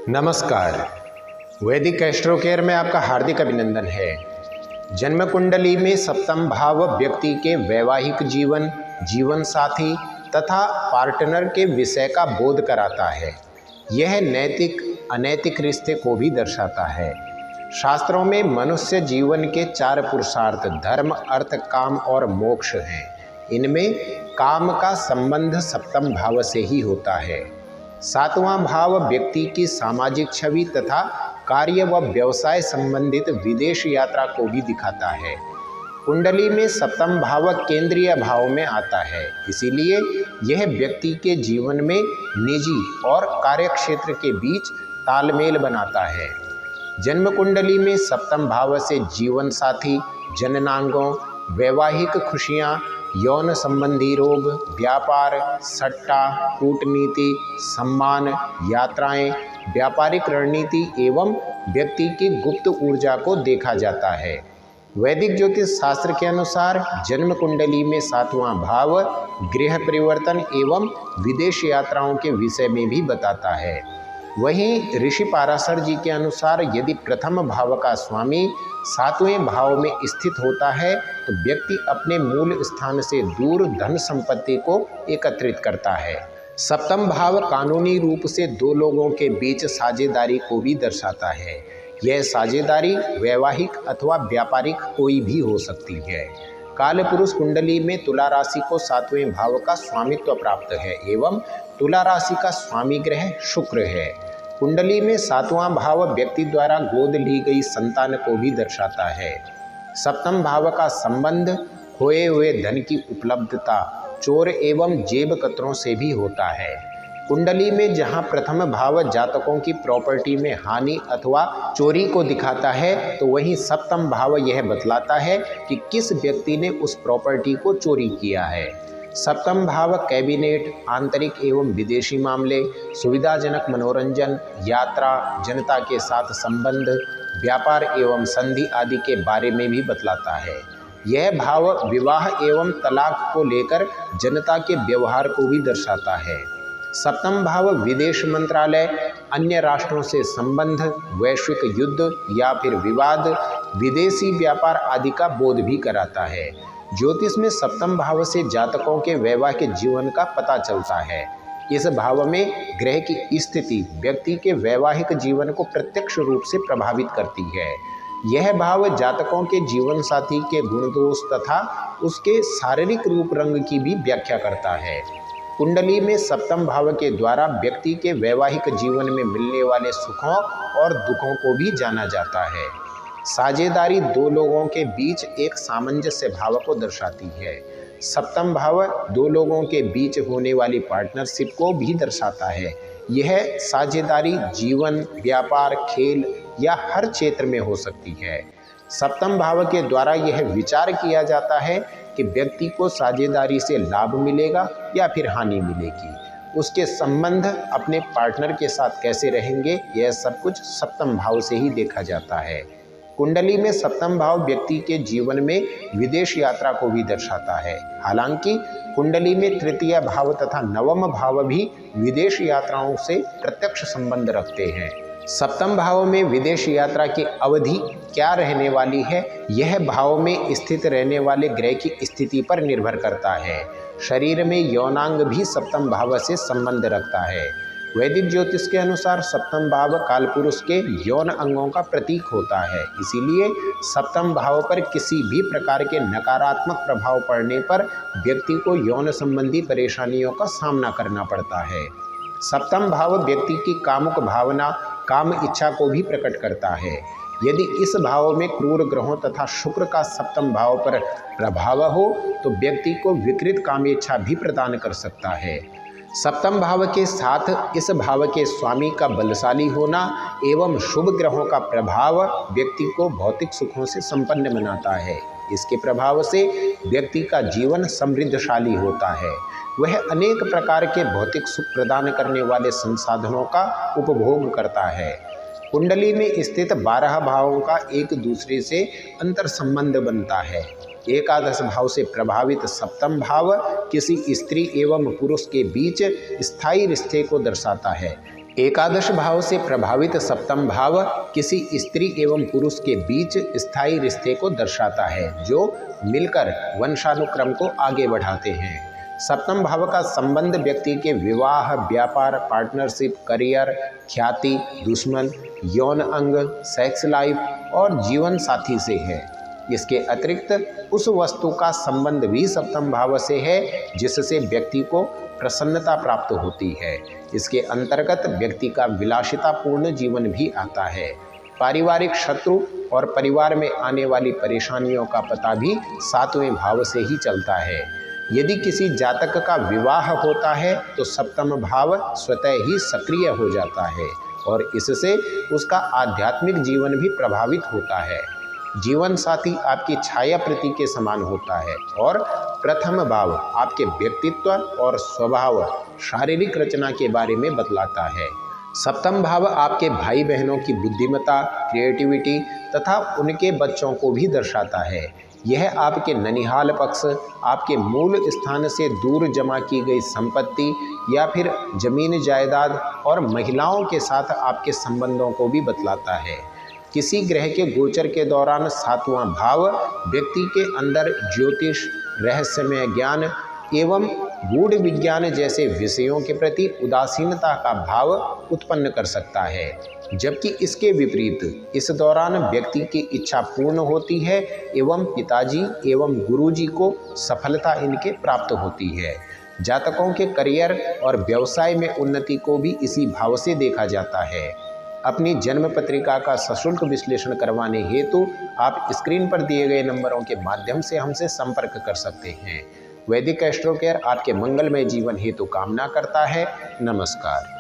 नमस्कार। वैदिक astro care में आपका हार्दिक अभिनंदन है। जन्म कुंडली में सप्तम भाव व्यक्ति के वैवाहिक जीवन, जीवन साथी तथा पार्टनर के विषय का बोध कराता है। यह नैतिक अनैतिक रिश्ते को भी दर्शाता है। शास्त्रों में मनुष्य जीवन के 4 पुरुषार्थ धर्म, अर्थ, काम और मोक्ष हैं। इनमें काम का संबंध सप्तम भाव से ही होता है। 7वां भाव व्यक्ति की सामाजिक छवि तथा कार्य व व्यवसाय संबंधित विदेश यात्रा को भी दिखाता है। कुंडली में सप्तम भाव केंद्रीय भाव में आता है, इसीलिए यह व्यक्ति के जीवन में निजी और कार्यक्षेत्र के बीच तालमेल बनाता है। जन्म कुंडली में सप्तम भाव से जीवन साथी, जननांगों, वैवाहिक खुशियाँ, यौन संबंधी रोग, व्यापार, सट्टा, कूटनीति, सम्मान, यात्राएं, व्यापारिक रणनीति एवं व्यक्ति की गुप्त ऊर्जा को देखा जाता है। वैदिक ज्योतिष शास्त्र के अनुसार जन्म कुंडली में 7वां भाव गृह परिवर्तन एवं विदेश यात्राओं के विषय में भी बताता है। वहीं ऋषि पाराशर जी के अनुसार यदि प्रथम भाव का स्वामी 7वें भाव में स्थित होता है तो व्यक्ति अपने मूल स्थान से दूर धन संपत्ति को एकत्रित करता है। सप्तम भाव कानूनी रूप से 2 लोगों के बीच साझेदारी को भी दर्शाता है। यह साझेदारी वैवाहिक अथवा व्यापारिक कोई भी हो सकती है। कालपुरुष कुंडली में तुला राशि को 7वें भाव का स्वामित्व प्राप्त है एवं तुला राशि का स्वामी ग्रह शुक्र है। कुंडली में 7वां भाव व्यक्ति द्वारा गोद ली गई संतान को भी दर्शाता है। सप्तम भाव का संबंध खोए हुए धन की उपलब्धता, चोर एवं जेब कतरों से भी होता है। कुंडली में जहां प्रथम भाव जातकों की प्रॉपर्टी में हानि अथवा चोरी को दिखाता है, तो वहीं सप्तम भाव यह बतलाता है कि किस व्यक्ति ने उस प्रॉपर्टी को चोरी किया है। सप्तम भाव कैबिनेट, आंतरिक एवं विदेशी मामले, सुविधाजनक मनोरंजन, यात्रा, जनता के साथ संबंध, व्यापार एवं संधि आदि के बारे में भी बतलाता है। यह भाव विवाह एवं तलाक को लेकर जनता के व्यवहार को भी दर्शाता है। सप्तम भाव विदेश मंत्रालय, अन्य राष्ट्रों से संबंध, वैश्विक युद्ध या फिर विवाद, विदेशी व्यापार आदि का बोध भी कराता है। ज्योतिष में सप्तम भाव से जातकों के वैवाहिक जीवन का पता चलता है। इस भाव में ग्रह की स्थिति व्यक्ति के वैवाहिक जीवन को प्रत्यक्ष रूप से प्रभावित करती है। यह भाव जातकों के जीवन साथी के गुण दोष तथा उसके शारीरिक रूप रंग की भी व्याख्या करता है। कुंडली में सप्तम भाव के द्वारा व्यक्ति के वैवाहिक जीवन में मिलने वाले सुखों और दुखों को भी जाना जाता है। साझेदारी 2 लोगों के बीच एक सामंजस्य भाव को दर्शाती है। सप्तम भाव 2 लोगों के बीच होने वाली पार्टनरशिप को भी दर्शाता है। यह साझेदारी जीवन, व्यापार, खेल या हर क्षेत्र में हो सकती है। सप्तम भाव के द्वारा यह विचार किया जाता है कि व्यक्ति को साझेदारी से लाभ मिलेगा या फिर हानि मिलेगी। उसके संबंध अपने पार्टनर के साथ कैसे रहेंगे, यह सब कुछ सप्तम भाव से ही देखा जाता है। कुंडली में सप्तम भाव व्यक्ति के जीवन में विदेश यात्रा को भी दर्शाता है। हालांकि कुंडली में तृतीय भाव तथा 9वां भाव भी विदेश यात्राओं से प्रत्यक्ष संबंध रखते हैं। सप्तम भाव में विदेश यात्रा की अवधि क्या रहने वाली है, यह भाव में स्थित रहने वाले ग्रह की स्थिति पर निर्भर करता है। शरीर में यौनांग भी सप्तम भाव से संबंध रखता है। वैदिक ज्योतिष के अनुसार सप्तम भाव कालपुरुष के यौन अंगों का प्रतीक होता है, इसीलिए सप्तम भाव पर किसी भी प्रकार के नकारात्मक प्रभाव पड़ने पर व्यक्ति को यौन संबंधी परेशानियों का सामना करना पड़ता है। सप्तम भाव व्यक्ति की कामुक भावना, काम इच्छा को भी प्रकट करता है। यदि इस भाव में क्रूर ग्रहों तथा शुक्र का सप्तम भाव पर प्रभाव हो तो व्यक्ति को विकृत काम इच्छा भी प्रदान कर सकता है। सप्तम भाव के साथ इस भाव के स्वामी का बलशाली होना एवं शुभ ग्रहों का प्रभाव व्यक्ति को भौतिक सुखों से संपन्न बनाता है। इसके प्रभाव से व्यक्ति का जीवन समृद्धशाली होता है। वह अनेक प्रकार के भौतिक सुख प्रदान करने वाले संसाधनों का उपभोग करता है। कुंडली में स्थित 12 भावों का एक दूसरे से अंतर संबंध बनता है। एकादश भाव से प्रभावित सप्तम भाव किसी स्त्री एवं पुरुष के बीच स्थायी रिश्ते को दर्शाता है। एकादश भाव से प्रभावित सप्तम भाव किसी स्त्री एवं पुरुष के बीच स्थायी रिश्ते को दर्शाता है, जो मिलकर वंशानुक्रम को आगे बढ़ाते हैं। सप्तम भाव का संबंध व्यक्ति के विवाह, व्यापार, पार्टनरशिप, करियर, ख्याति, दुश्मन, यौन अंग, सेक्स लाइफ और जीवन साथी से है। इसके अतिरिक्त उस वस्तु का संबंध भी सप्तम भाव से है जिससे व्यक्ति को प्रसन्नता प्राप्त होती है। इसके अंतर्गत व्यक्ति का विलासितापूर्ण जीवन भी आता है। पारिवारिक शत्रु और परिवार में आने वाली परेशानियों का पता भी 7वें भाव से ही चलता है। यदि किसी जातक का विवाह होता है तो सप्तम भाव स्वतः ही सक्रिय हो जाता है और इससे उसका आध्यात्मिक जीवन भी प्रभावित होता है। जीवन साथी आपकी छाया प्रति के समान होता है और प्रथम भाव आपके व्यक्तित्व और स्वभाव, शारीरिक रचना के बारे में बतलाता है। सप्तम भाव आपके भाई बहनों की बुद्धिमत्ता, क्रिएटिविटी तथा उनके बच्चों को भी दर्शाता है। यह आपके ननिहाल पक्ष, आपके मूल स्थान से दूर जमा की गई संपत्ति या फिर जमीन जायदाद और महिलाओं के साथ आपके संबंधों को भी बतलाता है। किसी ग्रह के गोचर के दौरान 7वां भाव व्यक्ति के अंदर ज्योतिष, रहस्यमय ज्ञान एवं गूढ़ विज्ञान जैसे विषयों के प्रति उदासीनता का भाव उत्पन्न कर सकता है, जबकि इसके विपरीत इस दौरान व्यक्ति की इच्छा पूर्ण होती है एवं पिताजी एवं गुरुजी को सफलता इनके प्राप्त होती है। जातकों के करियर और व्यवसाय में उन्नति को भी इसी भाव से देखा जाता है। अपनी जन्म पत्रिका का सशुल्क विश्लेषण करवाने हेतु आप स्क्रीन पर दिए गए नंबरों के माध्यम से हमसे संपर्क कर सकते हैं। वैदिक एस्ट्रो केयर आपके मंगलमय जीवन हेतु कामना करता है। नमस्कार।